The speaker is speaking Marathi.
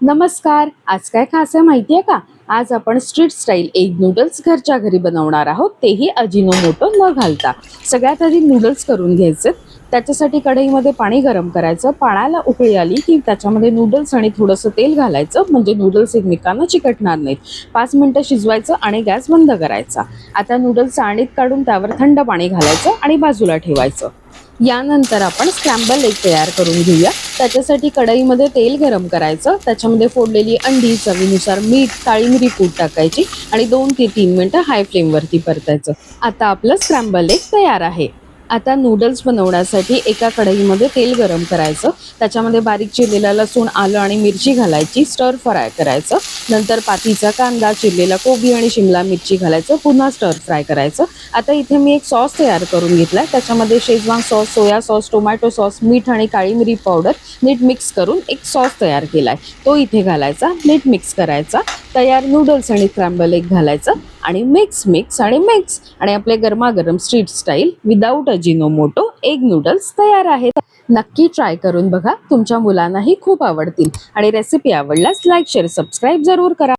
नमस्कार. आज काय खास आहे माहिती आहे का? आज आपण स्ट्रीट स्टाईल एग नूडल्स घरच्या घरी बनवणार आहोत, तेही अजिनोमोटो न घालता. सगळ्यात आधी नूडल्स करून घ्यायचे. त्याच्यासाठी कढईमध्ये पाणी गरम करायचं. पाण्याला उकळी आली की त्याच्यामध्ये नूडल्स आणि थोडंसं तेल घालायचं, म्हणजे नूडल्स एकमेकांना चिकटणार नाहीत. 5 मिनिटं शिजवायचं आणि गॅस बंद करायचा. आता नूडल्स चाळणीत काढून त्यावर थंड पाणी घालायचं आणि बाजूला ठेवायचं. यानंतर आपण स्क्रॅम्बल एग तयार करून घेऊया. त्याच्यासाठी कढईमध्ये तेल गरम करायचं. त्याच्यामध्ये फोडलेली अंडी, चवीनुसार मीठ, काळी मिरी पूड टाकायची आणि 2 ते 3 मिनिटं हाय फ्लेमवरती परतायचं. आता आपलं स्क्रॅम्बल एग तयार आहे. आता नूडल्स बनवण्यासाठी एका कढईमध्ये तेल गरम करायचं. त्याच्यामध्ये बारीक चिरलेला लसूण, आलं आणि मिरची घालायची. स्टर फ्राय करायचं. नंतर पातीचा कांदा, चिरलेला कोबी आणि शिमला मिरची घालायचं. पुन्हा स्टर फ्राय करायचं. आता इथे मी एक सॉस तयार करून घेतलाय. त्याच्यामध्ये Schezwan sauce, soya sauce, tomato sauce, मीठ आणि काळी मिरी पावडर नीट मिक्स करून एक सॉस तयार केलाय. तो इथे घालायचा. नीट मिक्स करायचा. तयार नूडल्स आणि स्क्रॅम्बल एग घालायचं आणि मिक्स आणि आपले गरमागरम street style without Ajinomoto egg noodles तयार आहेत. नक्की ट्राय करून बघा. तुमच्या मुलांनाही खूप आवडतील. आणि रेसिपी आवडल्यास लाईक, शेअर, सबस्क्राईब जरूर करा.